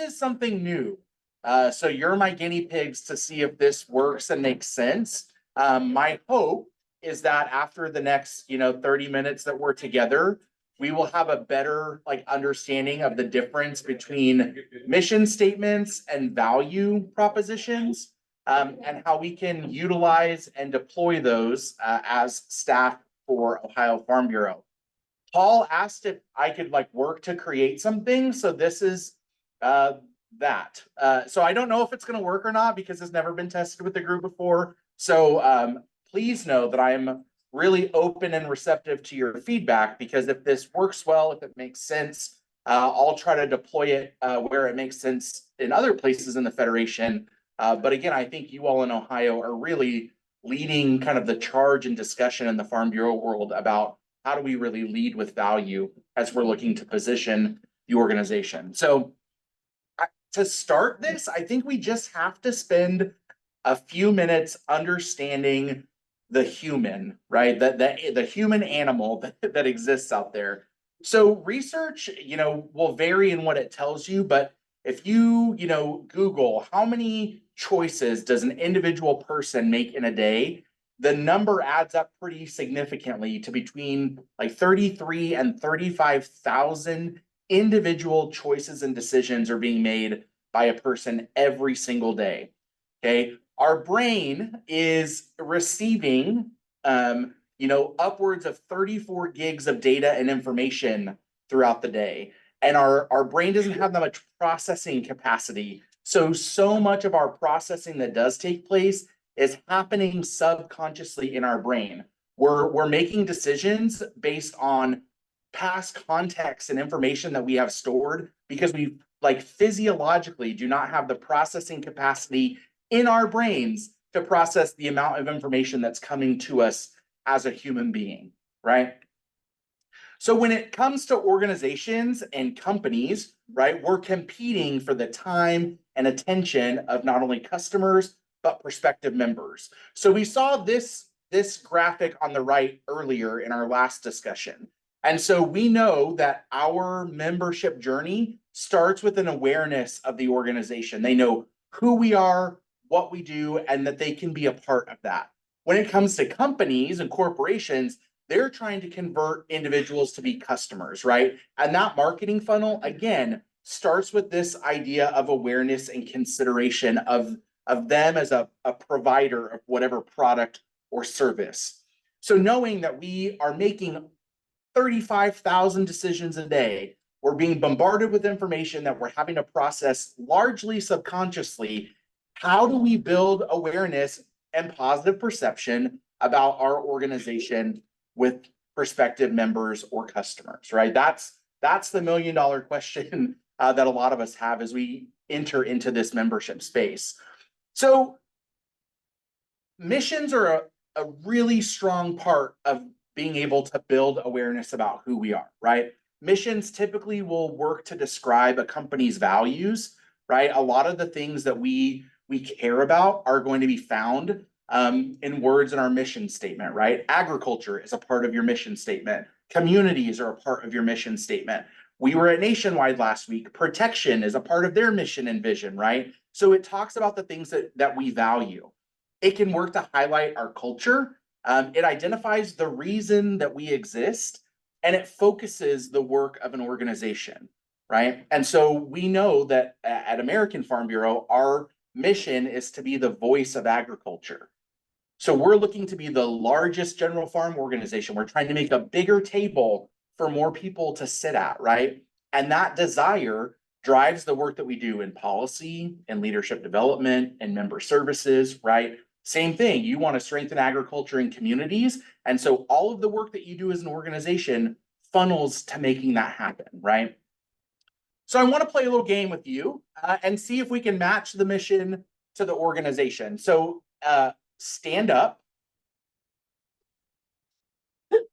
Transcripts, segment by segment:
is something new. So you're my guinea pigs to see if this works and makes sense. My hope is that after the next, 30 minutes that we're together, we will have a better understanding of the difference between mission statements and value propositions, and how we can utilize and deploy those as staff for Ohio Farm Bureau. Paul asked if I could work to create something. So this is that. So I don't know if it's going to work or not because it's never been tested with the group before. So please know that I'm really open and receptive to your feedback, because if this works well, if it makes sense, I'll try to deploy it where it makes sense in other places in the Federation. But again, I think you all in Ohio are really leading kind of the charge and discussion in the Farm Bureau world about how do we really lead with value as we're looking to position the organization. So to start this, I think we just have to spend a few minutes understanding the human, right? The human animal that exists out there. So research, will vary in what it tells you, but if you, Google how many choices does an individual person make in a day, the number adds up pretty significantly to between 33 and 35,000 individual choices and decisions are being made by a person every single day. Okay. Our brain is receiving, upwards of 34 gigs of data and information throughout the day. And our brain doesn't have that much processing capacity. So much of our processing that does take place is happening subconsciously in our brain. We're making decisions based on past context and information that we have stored, because we physiologically do not have the processing capacity in our brains to process the amount of information that's coming to us as a human being, right? So when it comes to organizations and companies, right, we're competing for the time and attention of not only customers, but prospective members. So we saw this graphic on the right earlier in our last discussion. And so we know that our membership journey starts with an awareness of the organization. They know who we are, what we do, and that they can be a part of that. When it comes to companies and corporations, they're trying to convert individuals to be customers, right? And that marketing funnel, again, starts with this idea of awareness and consideration of them as a provider of whatever product or service. So knowing that we are making 35,000 decisions a day, we're being bombarded with information that we're having to process largely subconsciously. How do we build awareness and positive perception about our organization with prospective members or customers, right? That's the $1 million question that a lot of us have as we enter into this membership space. So missions are a really strong part of being able to build awareness about who we are, right? Missions typically will work to describe a company's values, right? A lot of the things that we care about are going to be found in words in our mission statement, right? Agriculture is a part of your mission statement. Communities are a part of your mission statement. We were at Nationwide last week. Protection is a part of their mission and vision, right? So it talks about the things that we value. It can work to highlight our culture. It identifies the reason that we exist, and it focuses the work of an organization, right? And so we know that at American Farm Bureau, our mission is to be the voice of agriculture. So we're looking to be the largest general farm organization. We're trying to make a bigger table for more people to sit at, right? And that desire drives the work that we do in policy and leadership development and member services, right? Same thing, you want to strengthen agriculture in communities. And so all of the work that you do as an organization funnels to making that happen, right? So I want to play a little game with you and see if we can match the mission to the organization. So stand up.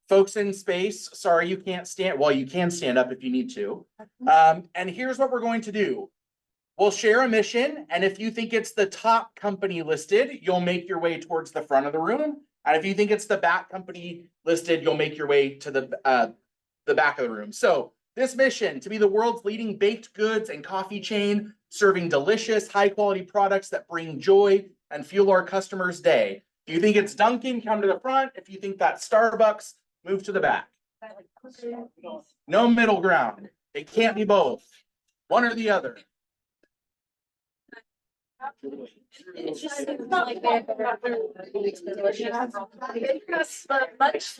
Folks in space, sorry, you can't stand. Well, you can stand up if you need to. And here's what we're going to do. We'll share a mission, and if you think it's the top company listed, you'll make your way towards the front of the room. And if you think it's the back company listed, you'll make your way to the back of the room. So This mission to be the world's leading baked goods and coffee chain, serving delicious, high-quality products that bring joy and fuel our customers' day. If you think it's Dunkin', come to the front. If you think that's Starbucks, move to the back. No middle ground. It can't be both. One or the other. It just seems like they're much.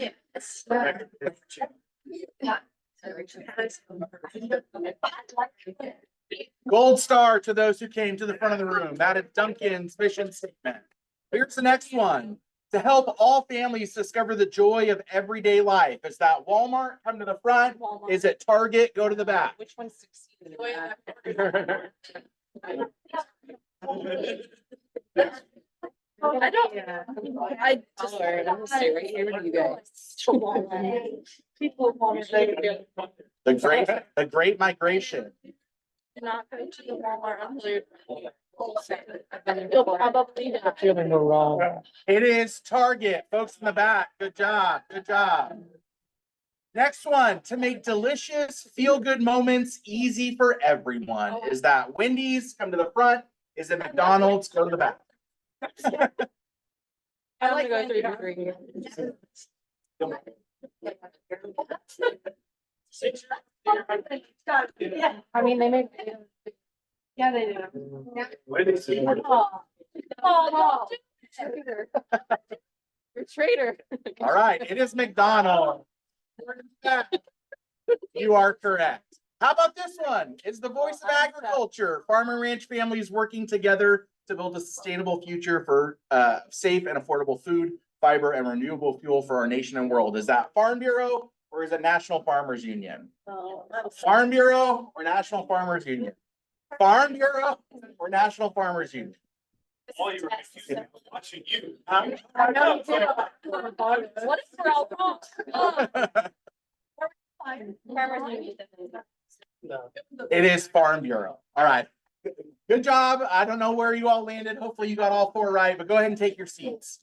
Gold star to those who came to the front of the room. That is Dunkin's mission statement. Here's the next one. To help all families discover the joy of everyday life. Is that Walmart? Come to the front. Walmart. Is it Target? Go to the back. Which one succeeded? I don't. I just. I'm gonna stay right here with you guys. People want to. The great migration. Not go to the Walmart until you'll probably. Feeling no wrong. It is Target. Folks in the back. Good job. Good job. Next one, to make delicious, feel-good moments easy for everyone. Is that Wendy's? Come to the front. Is it McDonald's? Go to the back. I like to go through here. I mean, they make. Yeah, they do. Oh, you're a traitor. All right, it is McDonald's. You are correct. How about this one? It's the voice of agriculture. Farm and ranch families working together to build a sustainable future for safe and affordable food, fiber, and renewable fuel for our nation and world. Is that Farm Bureau or is it National Farmers Union? Farm Bureau or National Farmers Union? Farm Bureau or National Farmers Union? All you were confused watching you. I know. What if we're all wrong? Farmers Union. It is Farm Bureau. All right. Good job. I don't know where you all landed. Hopefully you got all four right, but go ahead and take your seats.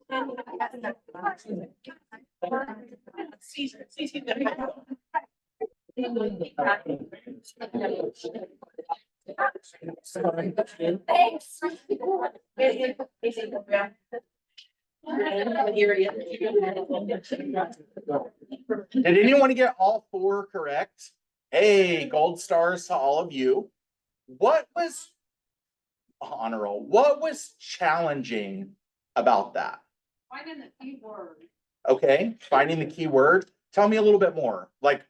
Thanks. Did anyone get all four correct? Hey, gold stars to all of you. What was challenging about that? Finding the key word. Okay, finding the key word. Tell me a little bit more. Like,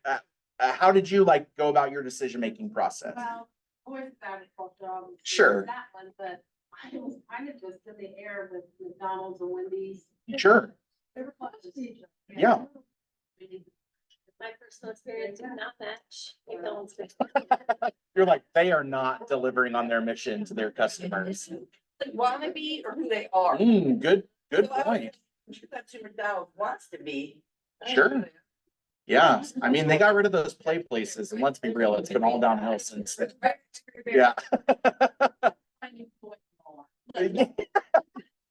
how did you go about your decision-making process? Well, always agriculture, obviously. Sure. That one, but I was kind of just in the air with McDonald's and Wendy's. Sure. They were close. Yeah. My personal experience did not match McDonald's. You're like, they are not delivering on their mission to their customers. They want to be or who they are. Good So I point. would- That's who McDonald's wants to be. Sure. Yeah, I mean, they got rid of those play places, and let's be real, it's been all downhill since then. Yeah.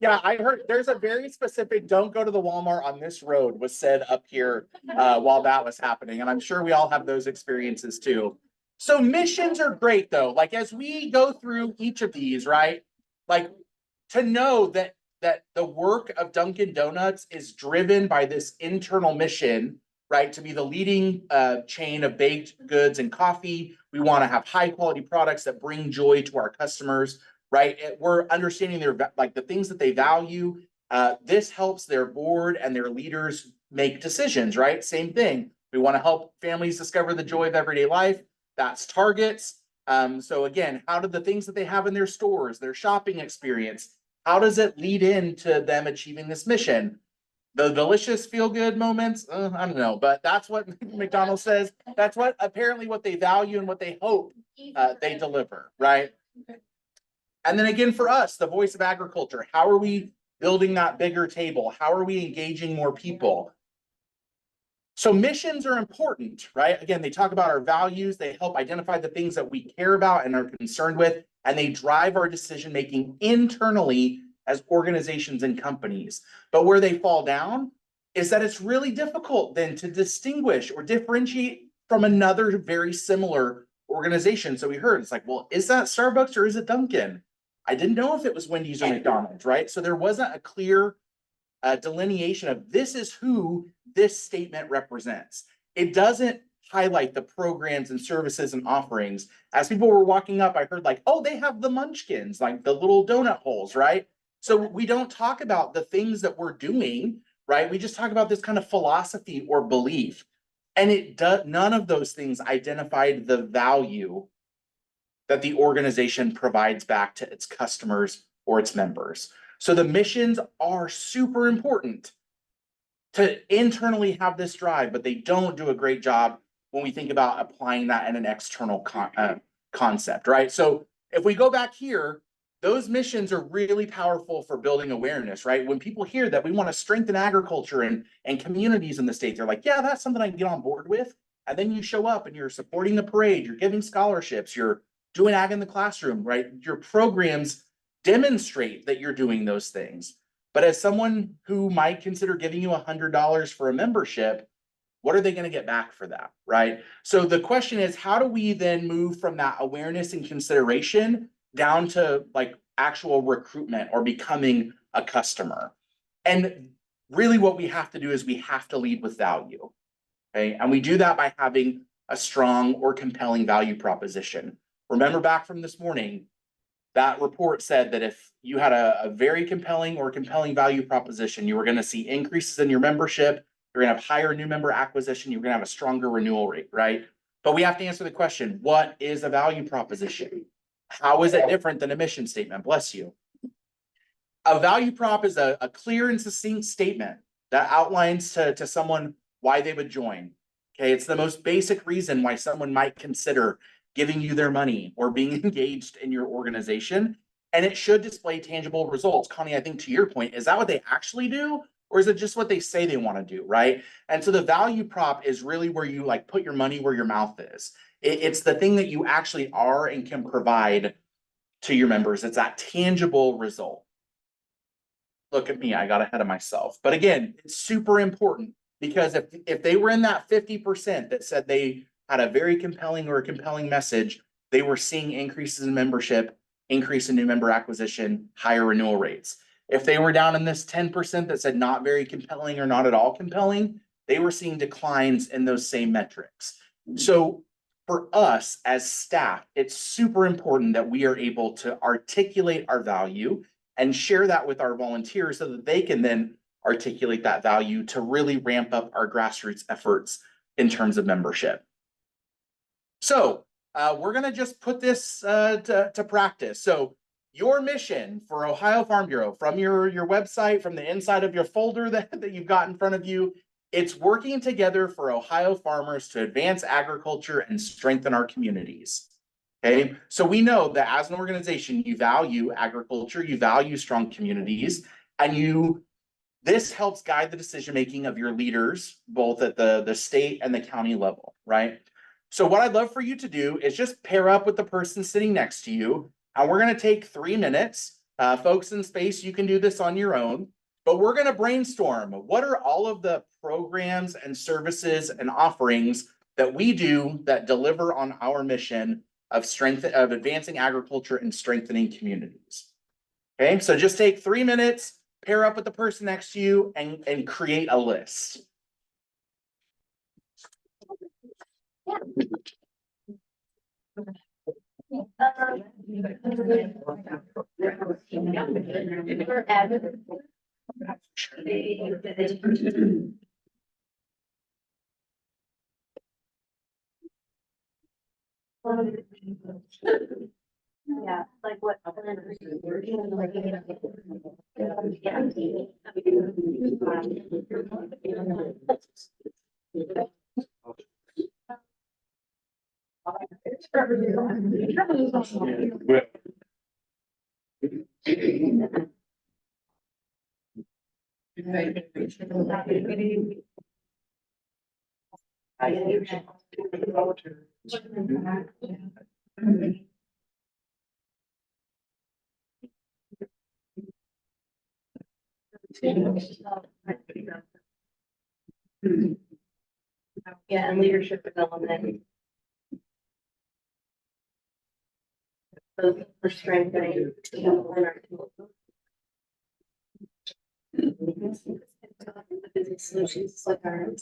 Yeah, I heard there's a very specific, don't go to the Walmart on this road was said up here while that was happening. And I'm sure we all have those experiences too. So missions are great though. Like as we go through each of these, right? Like to know that the work of Dunkin' Donuts is driven by this internal mission, right? To be the leading chain of baked goods and coffee. We want to have high quality products that bring joy to our customers. Right? We're understanding their the things that they value. This helps their board and their leaders make decisions, right? Same thing. We want to help families discover the joy of everyday life. That's targets. So again, how do the things that they have in their stores, their shopping experience, how does it lead into them achieving this mission? The delicious feel-good moments, I don't know, but that's what McDonald's says. That's what apparently what they value and what they hope they deliver, right? And then again, for us, the voice of agriculture, how are we building that bigger table? How are we engaging more people? So missions are important, right? Again, they talk about our values. They help identify the things that we care about and are concerned with, and they drive our decision-making internally as organizations and companies. But where they fall down is that it's really difficult then to distinguish or differentiate from another very similar organization. So we heard, it's like, well, is that Starbucks or is it Dunkin'? I didn't know if it was Wendy's or McDonald's, right? So there wasn't a clear delineation of this is who this statement represents. It doesn't highlight the programs and services and offerings. As people were walking up, I heard like, oh, they have the munchkins, like the little donut holes, right? So we don't talk about the things that we're doing, right? We just talk about this kind of philosophy or belief. And it does, none of those things identified the value that the organization provides back to its customers or its members. So the missions are super important to internally have this drive, but they don't do a great job when we think about applying that in an external concept, right? So if we go back here, those missions are really powerful for building awareness, right? When people hear that we want to strengthen agriculture and communities in the state, they're like, yeah, that's something I can get on board with. And then you show up and you're supporting the parade, you're giving scholarships, you're doing ag in the classroom, right? Your programs demonstrate that you're doing those things. But as someone who might consider giving you $100 for a membership, what are they going to get back for that, right? So the question is, how do we then move from that awareness and consideration down to like actual recruitment or becoming a customer? And really what we have to do is we have to lead with value, okay? And we do that by having a strong or compelling value proposition. Remember back from this morning, that report said that if you had a very compelling or compelling value proposition, you were going to see increases in your membership, you're going to have higher new member acquisition, you're going to have a stronger renewal rate, right? But we have to answer the question, what is a value proposition? How is it different than a mission statement? Bless you. A value prop is a clear and succinct statement that outlines to someone why they would join. Okay, it's the most basic reason why someone might consider giving you their money or being engaged in your organization. And it should display tangible results. Connie, I think to your point, is that what they actually do? Or is it just what they say they want to do, right? And so the value prop is really where you like put your money where your mouth is. It's the thing that you actually are and can provide to your members. It's that tangible result. Look at me, I got ahead of myself. But again, it's super important because if they were in that 50% that said they had a very compelling or a compelling message, they were seeing increases in membership, increase in new member acquisition, higher renewal rates. If they were down in this 10% that said not very compelling or not at all compelling, they were seeing declines in those same metrics. So for us as staff, it's super important that we are able to articulate our value and share that with our volunteers so that they can then articulate that value to really ramp up our grassroots efforts in terms of membership. So we're going to just put this to practice. So your mission for Ohio Farm Bureau, from your website, from the inside of your folder that you've got in front of you, it's working together for Ohio farmers to advance agriculture and strengthen our communities. Okay, so we know that as an organization, you value agriculture, you value strong communities, and this helps guide the decision-making of your leaders, both at the state and the county level, right? So what I'd love for you to do is just pair up with the person sitting next to you, and we're gonna take 3 minutes. Folks in space, you can do this on your own, but we're gonna brainstorm. What are all of the programs and services and offerings that we do that deliver on our mission of advancing agriculture and strengthening communities? Okay, so just take 3 minutes, pair up with the person next to you and create a list. Yeah, like what? Yeah, and leadership development. For strengthening. Business solutions like our.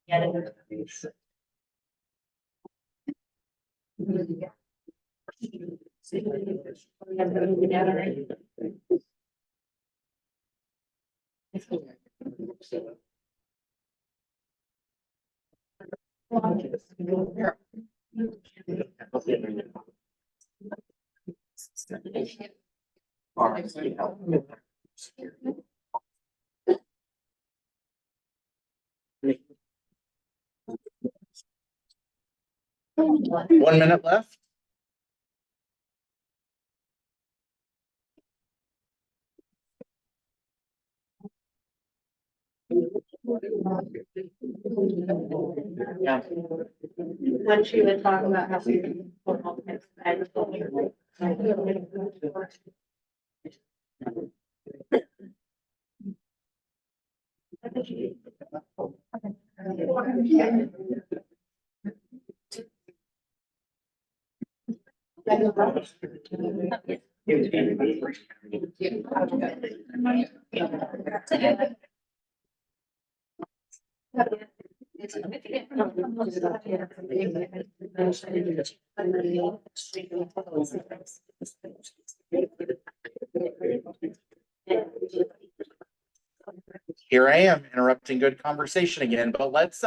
Yeah. One minute left. When she would talk about how we. Agriculture. Here I am interrupting good conversation again, but let's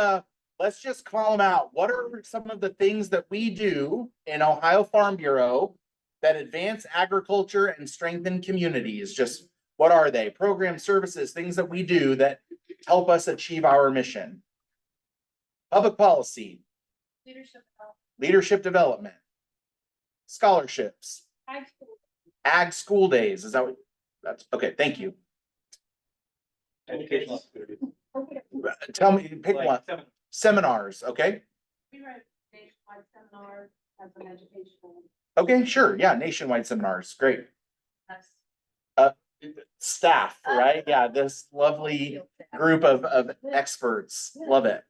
just call them out. What are some of the things that we do in Ohio Farm Bureau that advance agriculture and strengthen communities? Just what are they? Programs, services, things that we do that help us achieve our mission. Public policy, leadership development, scholarships, ag school days. Is that what that's okay? Thank you. Educational. Tell me, pick one. Seminars, okay? We write nationwide seminars as an educational. Okay, sure. Yeah, nationwide seminars. Great. Staff, right? Yeah, this lovely group of experts. Love it.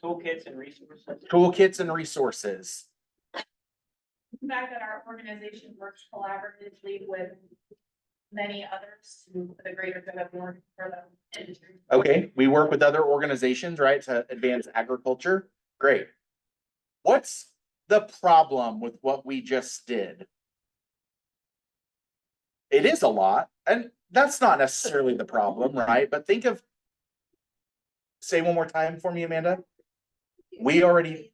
Toolkits and resources. Toolkits and resources. The fact that our organization works collaboratively with many others for the greater good of work for the industry. Okay, we work with other organizations, right, to advance agriculture. Great. What's the problem with what we just did? It is a lot, and that's not necessarily the problem, right? But think of, say one more time for me, Amanda. We already,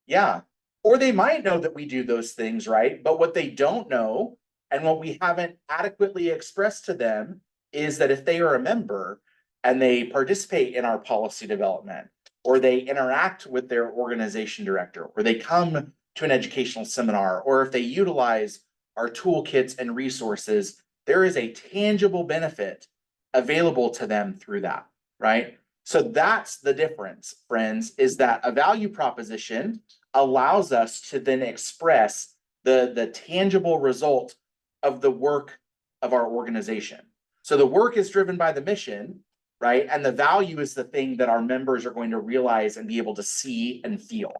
yeah, or they might know that we do those things, right? But what they don't know and what we haven't adequately expressed to them is that if they are a member and they participate in our policy development, or they interact with their organization director, or they come to an educational seminar, or if they utilize our toolkits and resources, there is a tangible benefit available to them through that, right? So that's the difference, friends, is that a value proposition allows us to then express the tangible result of the work of our organization. So the work is driven by the mission, right? And the value is the thing that our members are going to realize and be able to see and feel.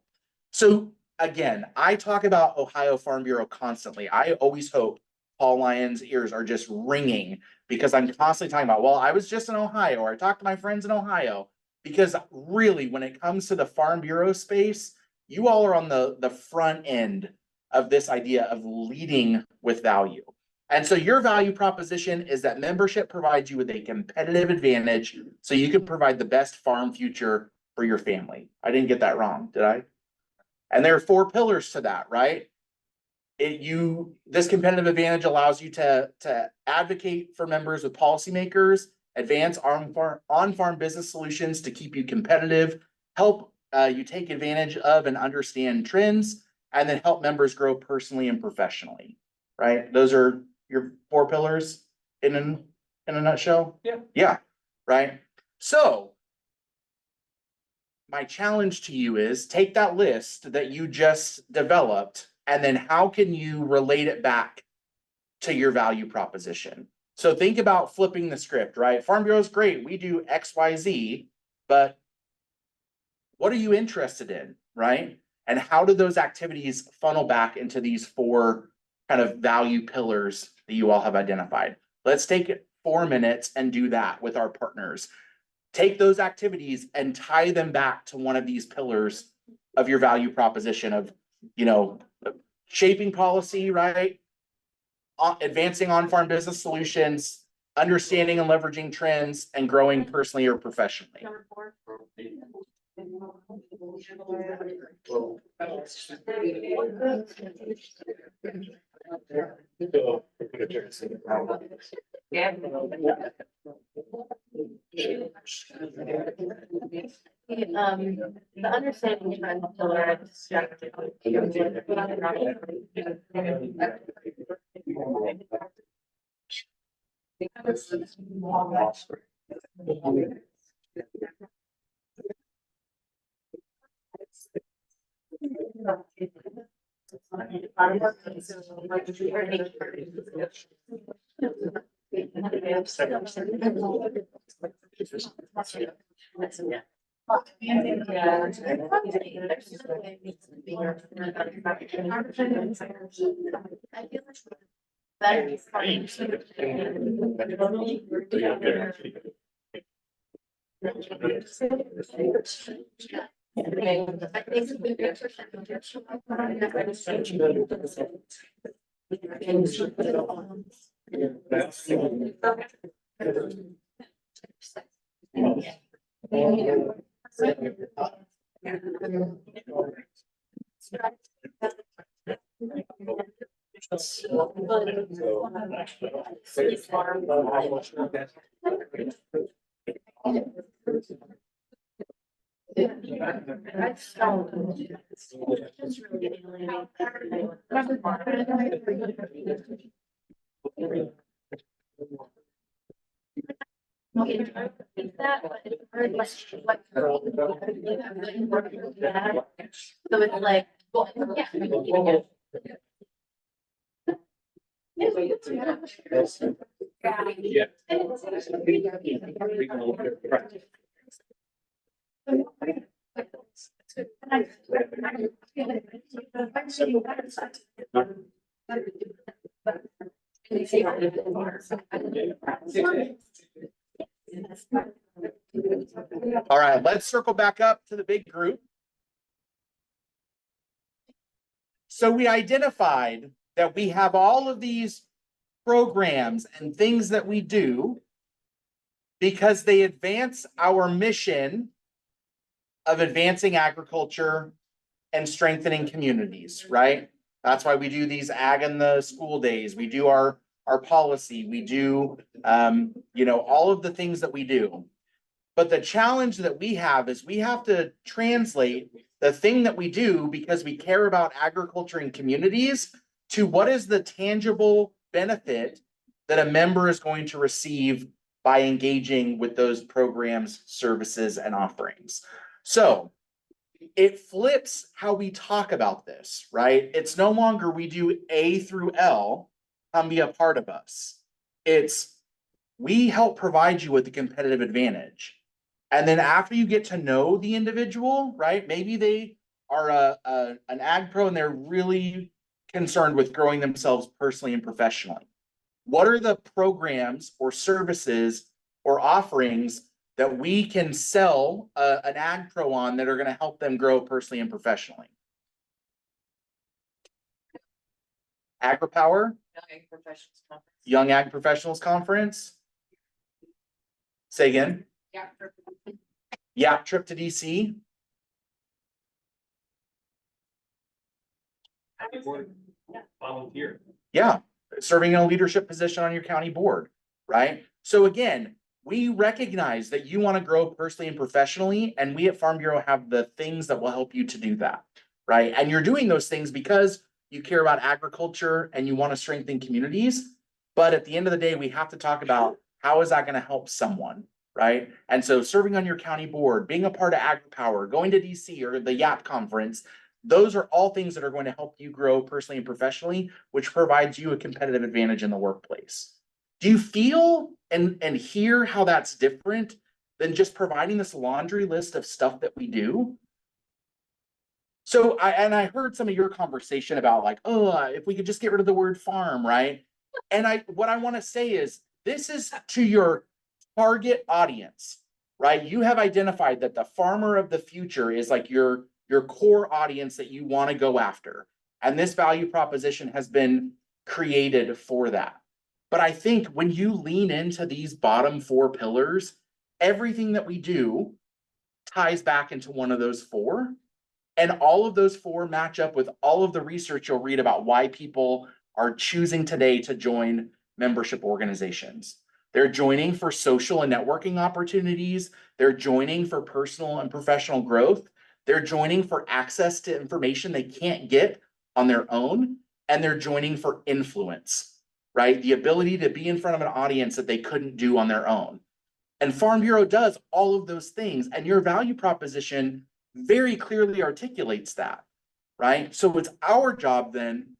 So again, I talk about Ohio Farm Bureau constantly. I always hope Paul Lyon's ears are just ringing because I'm constantly talking about, well, I was just in Ohio, or I talked to my friends in Ohio, because really, when it comes to the Farm Bureau space, you all are on the front end of this idea of leading with value. And so your value proposition is that membership provides you with a competitive advantage so you can provide the best farm future for your family. I didn't get that wrong, did I? And there are 4 pillars to that, right? This competitive advantage allows you to advocate for members with policymakers, advance on-farm business solutions to keep you competitive, help you take advantage of and understand trends, and then help members grow personally and professionally, right? Those are your 4 pillars in a nutshell? Yeah. Yeah, right? So my challenge to you is take that list that you just developed, and then how can you relate it back to your value proposition? So think about flipping the script, right? Farm Bureau is great. We do X, Y, Z, but what are you interested in, right? And how do those activities funnel back into these four kind of value pillars that you all have identified? Let's take 4 minutes and do that with our partners. Take those activities and tie them back to one of these pillars of your value proposition of, shaping policy, right? Advancing on-farm business solutions, understanding and leveraging trends, and growing personally or professionally. Number 4. The understanding behind the pillar So it's like, well, yeah. Yeah. All right, let's circle back up to the big group. So we identified that we have all of these programs and things that we do because they advance our mission of advancing agriculture and strengthening communities, right? That's why we do these ag in the school days. We do our policy. We do, all of the things that we do. But the challenge that we have is we have to translate the thing that we do because we care about agriculture and communities to what is the tangible benefit that a member is going to receive by engaging with those programs, services, and offerings. So it flips how we talk about this, right? It's no longer we do A through L, come be a part of us. It's we help provide you with a competitive advantage. And then after you get to know the individual, right? Maybe they are an ag pro and they're really concerned with growing themselves personally and professionally. What are the programs or services or offerings that we can sell an ag pro on that are going to help them grow personally and professionally? AgriPower, Young Ag Professionals Conference. Say again. Yeah. YAP trip to DC. Volunteer. Yeah, serving in a leadership position on your county board, right? So again, we recognize that you want to grow personally and professionally, and we at Farm Bureau have the things that will help you to do that, right? And you're doing those things because you care about agriculture and you want to strengthen communities. But at the end of the day, we have to talk about how is that going to help someone, right? And so serving on your county board, being a part of AgriPower, going to DC or the YAP conference, those are all things that are going to help you grow personally and professionally, which provides you a competitive advantage in the workplace. Do you feel and hear how that's different than just providing this laundry list of stuff that we do? So I heard some of your conversation about like, oh, if we could just get rid of the word farm, right? And what I want to say is this is to your target audience, right? You have identified that the farmer of the future is like your core audience that you want to go after. And this value proposition has been created for that. But I think when you lean into these bottom four pillars, everything that we do ties back into one of those four. And all of those four match up with all of the research you'll read about why people are choosing today to join membership organizations. They're joining for social and networking opportunities. They're joining for personal and professional growth. They're joining for access to information they can't get on their own. And they're joining for influence, right? The ability to be in front of an audience that they couldn't do on their own. And Farm Bureau does all of those things. And your value proposition very clearly articulates that, right? So it's our job then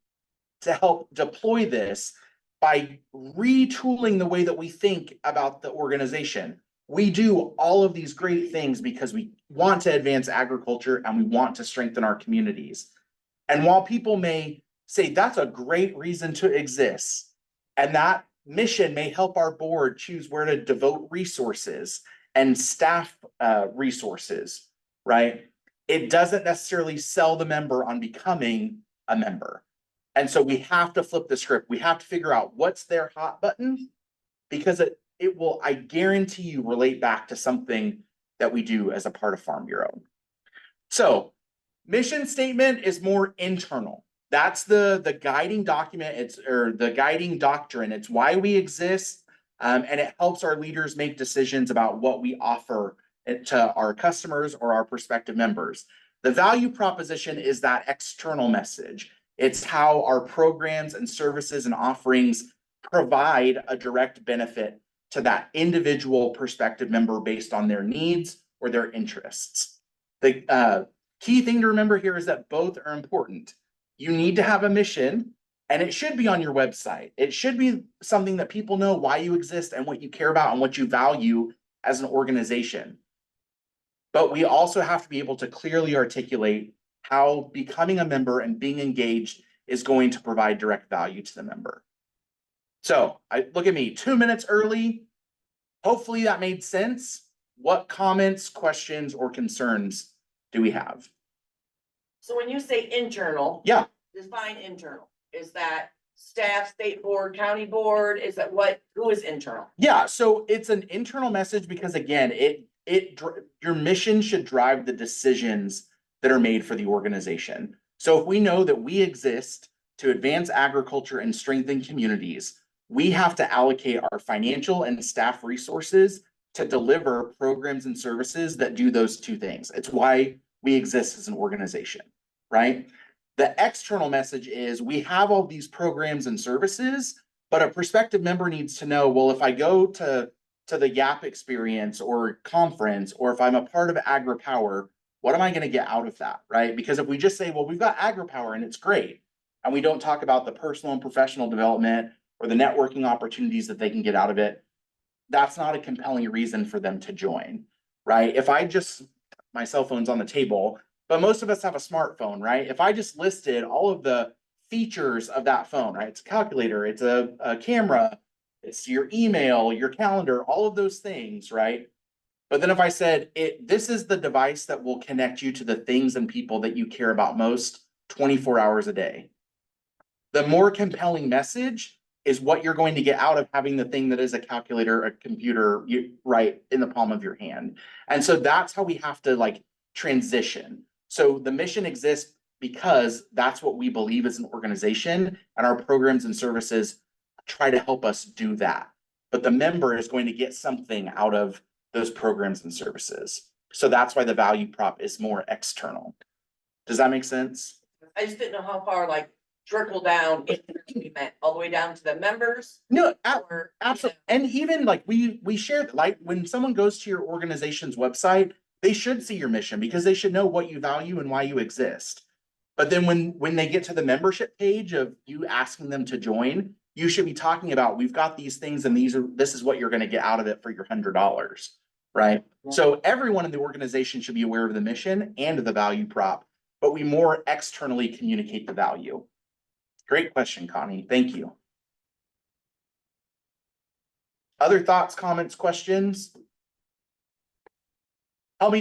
to help deploy this by retooling the way that we think about the organization. We do all of these great things because we want to advance agriculture and we want to strengthen our communities. And while people may say that's a great reason to exist, and that mission may help our board choose where to devote resources and staff resources, right? It doesn't necessarily sell the member on becoming a member. And so we have to flip the script. We have to figure out what's their hot button, because it will, I guarantee you, relate back to something that we do as a part of Farm Bureau. So mission statement is more internal. That's the guiding document, or the guiding doctrine. It's why we exist, and it helps our leaders make decisions about what we offer to our customers or our prospective members. The value proposition is that external message. It's how our programs and services and offerings provide a direct benefit to that individual prospective member based on their needs or their interests. The key thing to remember here is that both are important. You need to have a mission, and it should be on your website. It should be something that people know why you exist and what you care about and what you value as an organization. But we also have to be able to clearly articulate how becoming a member and being engaged is going to provide direct value to the member. So look at me, 2 minutes early. Hopefully that made sense. What comments, questions, or concerns do we have? So when you say internal. Yeah. Define internal. Is that staff, state board, county board? Is that who is internal? Yeah, so it's an internal message because again, your mission should drive the decisions that are made for the organization. So if we know that we exist to advance agriculture and strengthen communities, we have to allocate our financial and staff resources to deliver programs and services that do those two things. It's why we exist as an organization, right? The external message is we have all these programs and services, but a prospective member needs to know, well, if I go to the YAP experience or conference, or if I'm a part of AgriPower, what am I going to get out of that, right? Because if we just say, well, we've got AgriPower and it's great, and we don't talk about the personal and professional development or the networking opportunities that they can get out of it, that's not a compelling reason for them to join, right? If I just, my cell phone's on the table, but most of us have a smartphone, right? If I just listed all of the features of that phone, right? It's a calculator, it's a camera, it's your email, your calendar, all of those things, right? But then if I said, this is the device that will connect you to the things and people that you care about most 24 hours a day. The more compelling message is what you're going to get out of having the thing that is a calculator, a computer, right in the palm of your hand. And so that's how we have to transition. So the mission exists because that's what we believe as an organization, and our programs and services try to help us do that. But the member is going to get something out of those programs and services. So that's why the value prop is more external. Does that make sense? I just didn't know how far trickle down we meant all the way down to the members. No, Or absolutely. And even we share, when someone goes to your organization's website, they should see your mission because they should know what you value and why you exist. But then when they get to the membership page of you asking them to join, you should be talking about, we've got these things and this is what you're gonna get out of it for your $100, right? So everyone in the organization should be aware of the mission and of the value prop, but we more externally communicate the value. Great question, Connie. Thank you. Other thoughts, comments, questions?